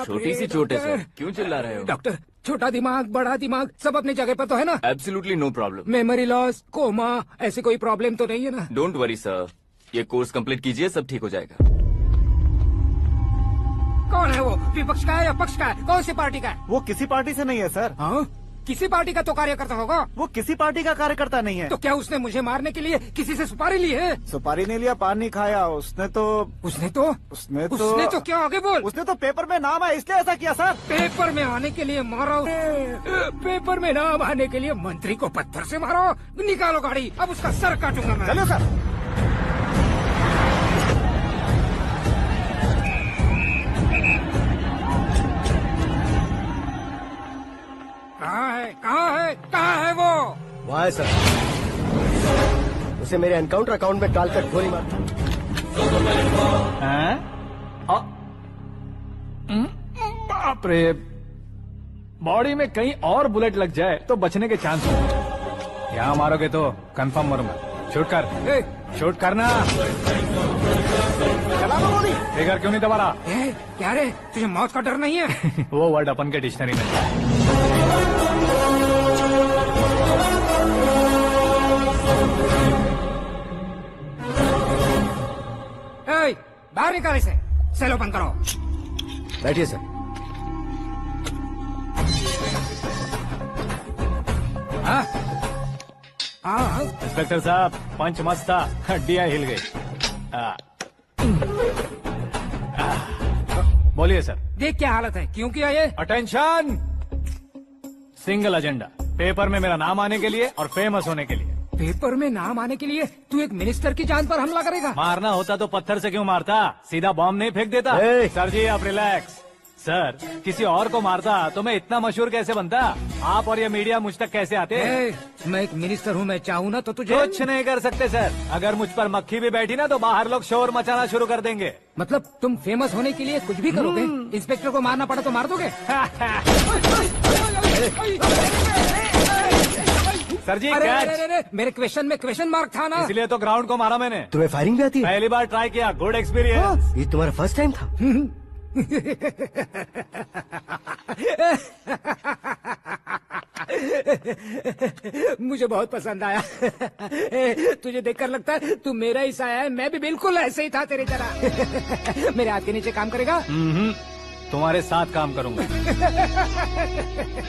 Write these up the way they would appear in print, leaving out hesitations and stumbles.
छोटी सी चोट है सर, क्यों चिल्ला रहे हो? डॉक्टर, छोटा दिमाग बड़ा दिमाग सब अपनी जगह पर तो है ना? Absolutely no problem. Memory loss, coma, ऐसी कोई प्रॉब्लम तो नहीं है ना? डोंट वरी सर, ये कोर्स कंप्लीट कीजिए, सब ठीक हो जाएगा। कौन है वो? विपक्ष का है या पक्ष का है? कौन सी पार्टी का है? वो किसी पार्टी से नहीं है सर। हाँ? किसी पार्टी का तो कार्यकर्ता होगा। वो किसी पार्टी का कार्यकर्ता नहीं है। तो क्या उसने मुझे मारने के लिए किसी से सुपारी ली है? सुपारी नहीं लिया, पान नहीं खाया। उसने तो क्या आगे बोल? उसने तो पेपर में नाम है इसलिए ऐसा किया सर। पेपर में आने के लिए मारा? पेपर में नाम आने के लिए मंत्री को पत्थर से मारो? निकालो गाड़ी, अब उसका सर काटूंगा मैं। चलो सर। कहाँ है वो? वहाँ है सर। उसे मेरे एनकाउंटर अकाउंट में डालकर गोली मार। बाप रे, बॉडी में कहीं और बुलेट लग जाए तो बचने के चांस हो। यहाँ मारोगे तो कंफर्म मरूंगा। शूट कर, शूट करना। चला दो गोली। फिगर क्यों नहीं दबा रहा? क्या रे, तुझे मौत का डर नहीं है? वो वर्ड अपन के डिक्शनरी में। बाहर निकाल इसे, सेलो बंद करो। बैठिए सर। इंस्पेक्टर साहब, पंच मस्त था, हड्डियां हिल गई। बोलिए सर। देख क्या हालत है, क्यों किया ये? अटेंशन, सिंगल एजेंडा, पेपर में मेरा नाम आने के लिए और फेमस होने के लिए। पेपर में नाम आने के लिए तू एक मिनिस्टर की जान पर हमला करेगा? मारना होता तो पत्थर से क्यों मारता, सीधा बॉम्ब नहीं फेंक देता। सर जी आप रिलैक्स। सर, किसी और को मारता तो मैं इतना मशहूर कैसे बनता? आप और ये मीडिया मुझ तक कैसे आते? मैं एक मिनिस्टर हूँ, मैं चाहूँ ना तो तुझे कुछ नहीं कर सकते सर। अगर मुझ पर मक्खी भी बैठी ना तो बाहर लोग शोर मचाना शुरू कर देंगे। मतलब तुम फेमस होने के लिए कुछ भी करोगे? इंस्पेक्टर को मारना पड़ा तो मार दोगे? सर जी अरे, मेरे क्वेश्चन में क्वेश्चन मार्क था ना, इसलिए तो ग्राउंड को मारा मैंने। तुम्हें फायरिंग भी आती है? पहली बार ट्राई किया, गुड एक्सपीरियंस। ये तुम्हारा फर्स्ट टाइम था? मुझे बहुत पसंद आया। तुझे देखकर लगता है तू मेरा ही साया है। मैं भी बिल्कुल ऐसे ही था तेरी तरह। मेरे हाथ के नीचे काम करेगा? तुम्हारे साथ काम करूंगा।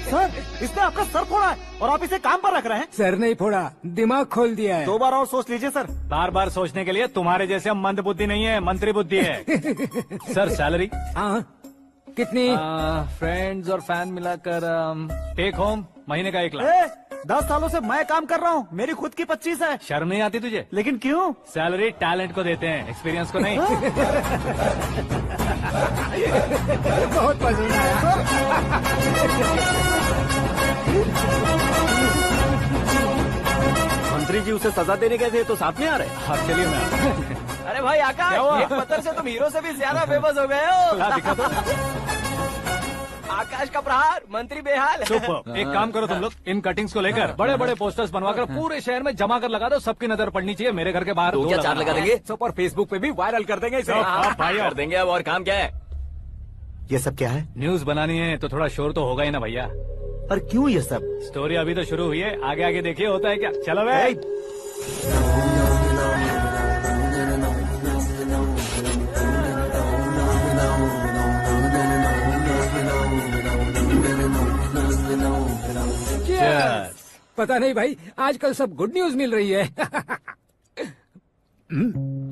सर, इसने आपका सर फोड़ा है और आप इसे काम पर रख रहे हैं। सर नहीं फोड़ा, दिमाग खोल दिया है। 2 बार और सोच लीजिए सर। बार बार सोचने के लिए तुम्हारे जैसे मंद बुद्धि नहीं है, मंत्री बुद्धि है। Sir salary? हाँ, कितनी? फ्रेंड्स और फैन मिलाकर टेक होम महीने का 1 लाख। 10 सालों से मैं काम कर रहा हूँ, मेरी खुद की 25 है। शर्म नहीं आती तुझे? लेकिन क्यों? सैलरी टैलेंट को देते हैं, एक्सपीरियंस को नहीं। बहुत पसंद आया। मंत्री जी उसे सजा देने गए थे तो साथ में आ रहे? हाँ चलिए मैं। अरे भाई आकाश, एक पत्थर से तुम हीरो से भी ज्यादा फेमस हो गए हो। दिखा तो। आकाश का प्रहार, मंत्री बेहाल। सुपर। एक काम करो तुम लोग, इन कटिंग्स को लेकर बड़े बड़े पोस्टर्स बनवाकर पूरे शहर में जमा कर लगा दो। सबकी नजर पड़नी चाहिए। मेरे घर के बाहर 2 या 4 लगा देंगे। और फेसबुक पे भी वायरल कर देंगे इसे। भाई कर देंगे। अब और काम क्या है? ये सब क्या है? न्यूज बनानी है तो थोड़ा शोर तो होगा ही ना भैया। और क्यों ये सब? स्टोरी अभी तो शुरू हुई है, आगे आगे देखिए होता है क्या। चलो भाई। पता नहीं भाई, आजकल सब गुड न्यूज मिल रही है।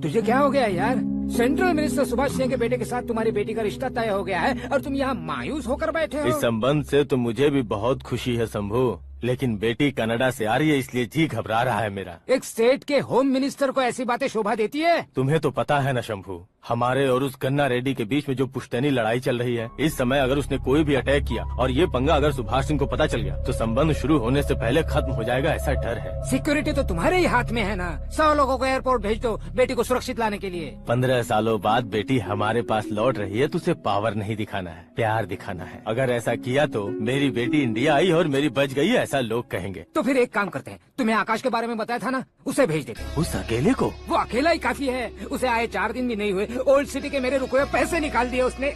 तुझे क्या हो गया यार? सेंट्रल मिनिस्टर सुभाष सिंह के बेटे के साथ तुम्हारी बेटी का रिश्ता तय हो गया है और तुम यहाँ मायूस होकर बैठे हो। इस संबंध से तो मुझे भी बहुत खुशी है शंभू, लेकिन बेटी कनाडा से आ रही है इसलिए जी घबरा रहा है मेरा। एक स्टेट के होम मिनिस्टर को ऐसी बातें शोभा देती है? तुम्हें तो पता है ना शंभू, हमारे और उस कन्ना रेड्डी के बीच में जो पुश्तैनी लड़ाई चल रही है। इस समय अगर उसने कोई भी अटैक किया और ये पंगा अगर सुभाष सिंह को पता चल गया तो संबंध शुरू होने से पहले खत्म हो जाएगा, ऐसा डर है। सिक्योरिटी तो तुम्हारे ही हाथ में है ना। 100 लोगों को एयरपोर्ट भेज दो बेटी को सुरक्षित लाने के लिए। 15 सालों बाद बेटी हमारे पास लौट रही है तो उसे पावर नहीं दिखाना है, प्यार दिखाना है। अगर ऐसा किया तो मेरी बेटी इंडिया आई और मेरी बच गई, ऐसा लोग कहेंगे। तो फिर एक काम करते हैं, तुम्हें आकाश के बारे में बताया था ना, उसे भेज देते हैं। उस अकेले को? वो अकेला ही काफी है। उसे आए 4 दिन भी नहीं हुए ओल्ड सिटी के मेरे रुके हुए पैसे निकाल दिए उसने।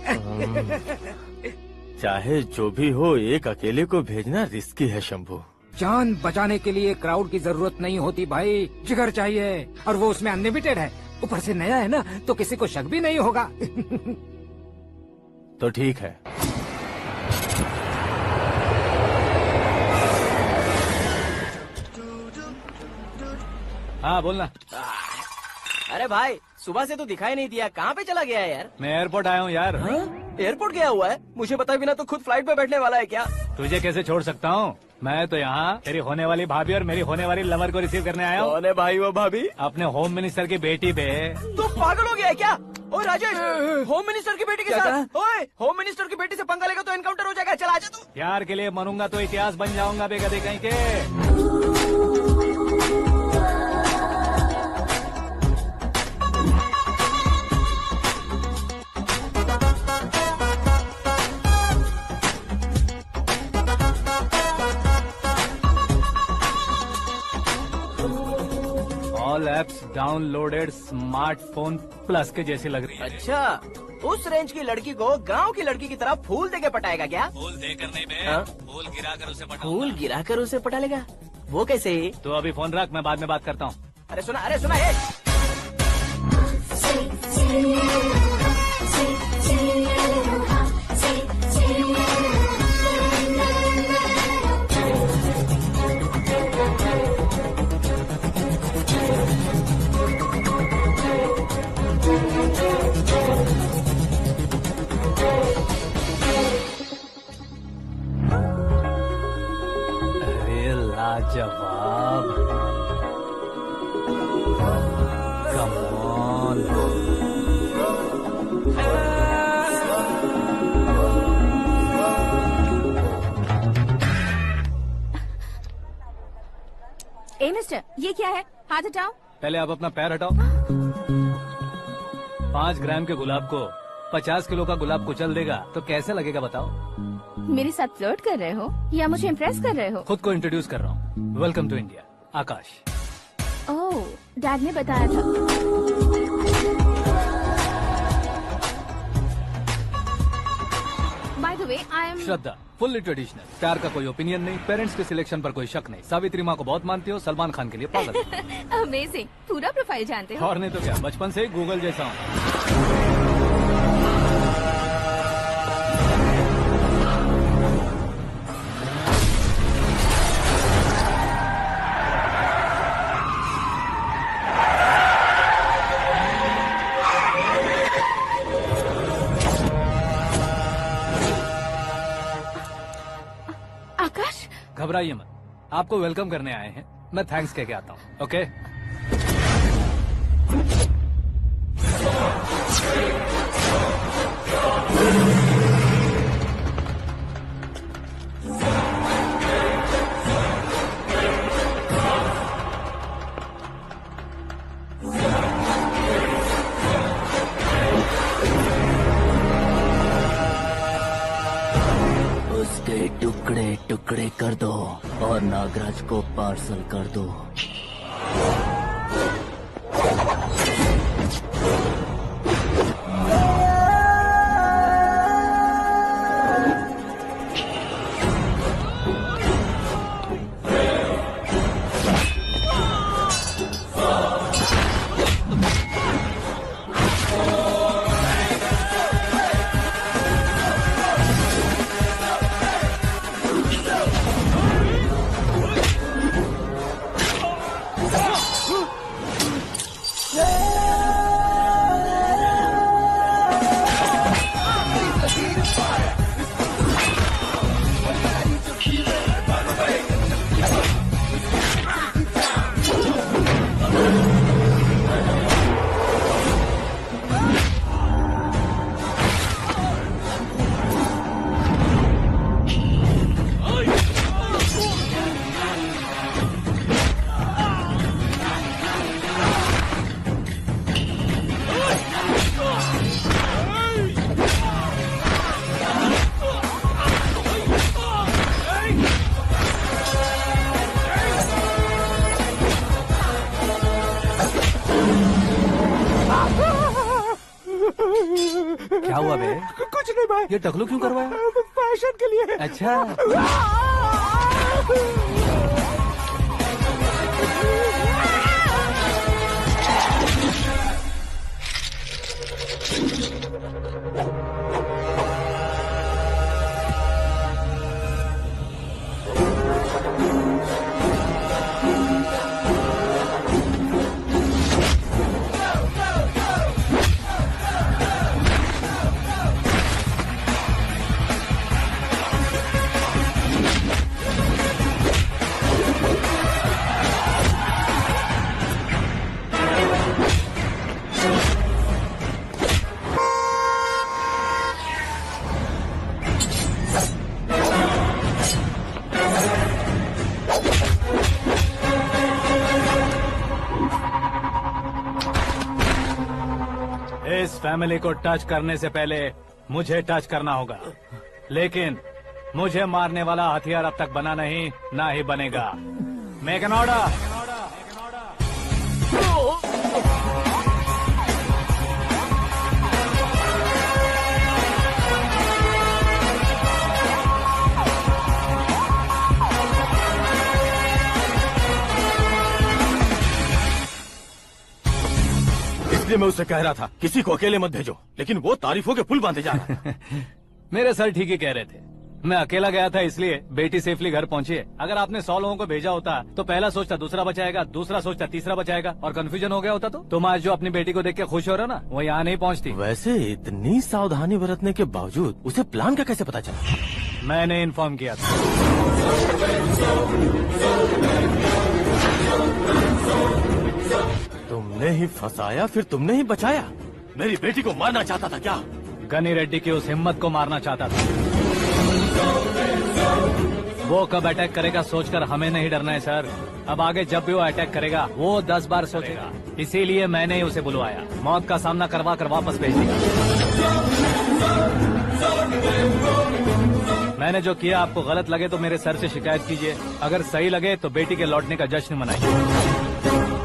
चाहे जो भी हो, एक अकेले को भेजना रिस्की है शंभू। जान बचाने के लिए क्राउड की जरूरत नहीं होती भाई, जिगर चाहिए, और वो उसमें अनलिमिटेड है। ऊपर से नया है ना, तो किसी को शक भी नहीं होगा। तो ठीक है। हाँ बोलना। अरे भाई, सुबह से तो दिखाई नहीं दिया, कहाँ पे चला गया है यार? मैं एयरपोर्ट आया हूँ यार। एयरपोर्ट गया हुआ है? मुझे बताए बिना तो खुद फ्लाइट पे बैठने वाला है क्या? तुझे कैसे छोड़ सकता हूँ? मैं तो यहाँ तेरी होने वाली भाभी और मेरी होने वाली लवर को रिसीव करने आया हूँ। कौन है भाई वो भाभी? अपने होम मिनिस्टर की बेटी पे। तो पागल हो गया है क्या? ओए राजेश, होम मिनिस्टर की बेटी के क्या साथ? ओए, होम मिनिस्टर की बेटी से पंगा लेगा तो एनकाउंटर हो जाएगा। चल आजा तू। प्यार के लिए मरूंगा तो इतिहास बन जाऊंगा बेगदे कहीं के। All apps downloaded smartphone plus के जैसी लग रही है। अच्छा, उस रेंज की लड़की को गांव की लड़की की तरह फूल देके पटाएगा क्या? फूल देकर नहीं बे, हाँ? फूल गिराकर उसे फूल गिराकर उसे पटा लेगा? वो कैसे? तो अभी फोन रख, मैं बाद में बात करता हूँ। अरे सुना ये। अरे लाजवाब, कम ऑन। ए मिस्टर, ये क्या है? हाथ हटाओ। पहले आप अपना पैर हटाओ। 5 ग्राम के गुलाब को 50 किलो का गुलाब कुचल देगा तो कैसे लगेगा बताओ? मेरे साथ फ्लर्ट कर रहे हो या मुझे इम्प्रेस कर रहे हो? खुद को इंट्रोड्यूस कर रहा हूँ। Welcome to India, Akash. Oh, dad ने बताया था। By the way, I am Shraddha, fully traditional. प्यार का कोई ओपिनियन नहीं, पेरेंट्स के सिलेक्शन पर कोई शक नहीं। सावित्री माँ को बहुत मानती हो, सलमान खान के लिए पागल। अमेजिंग, पूरा प्रोफाइल जानते हो। और नहीं तो क्या, बचपन से ही गूगल जैसा हूँ। आकाश, घबराइए मत, आपको वेलकम करने आए हैं। मैं थैंक्स कह के आता हूँ। ओके, उसके टुकड़े टुकड़े कर दो और नागराज को पार्सल कर दो। क्या हुआ बे? कुछ नहीं भाई, ये टकलू क्यों करवाया? फैशन के लिए। अच्छा, इस फैमिली को टच करने से पहले मुझे टच करना होगा, लेकिन मुझे मारने वाला हथियार अब तक बना नहीं, ना ही बनेगा। Make an order. इसलिए मैं उससे कह रहा था किसी को अकेले मत भेजो, लेकिन वो तारीफों के पुल बांधे जा रहा है। मेरे सर ठीक ही कह रहे थे। मैं अकेला गया था इसलिए बेटी सेफली घर पहुंची है। अगर आपने 100 लोगों को भेजा होता तो पहला सोचता दूसरा बचाएगा, दूसरा सोचता तीसरा बचाएगा, और कंफ्यूजन हो गया होता तो तुम आज जो अपनी बेटी को देख के खुश हो रहे हो ना, वो यहाँ नहीं पहुंचती। वैसे इतनी सावधानी बरतने के बावजूद उसे प्लान का कैसे पता चला? मैंने इन्फॉर्म किया था। तुमने ही फंसाया, फिर तुमने ही बचाया। मेरी बेटी को मारना चाहता था क्या? गनी रेड्डी की उस हिम्मत को मारना चाहता था। वो कब अटैक करेगा सोचकर हमें नहीं डरना है सर। अब आगे जब भी वो अटैक करेगा वो 10 बार सोचेगा, इसीलिए मैंने ही उसे बुलवाया। मौत का सामना करवा कर वापस भेज दिया। मैंने जो किया आपको गलत लगे तो मेरे सर से शिकायत कीजिए, अगर सही लगे तो बेटी के लौटने का जश्न मनाइए।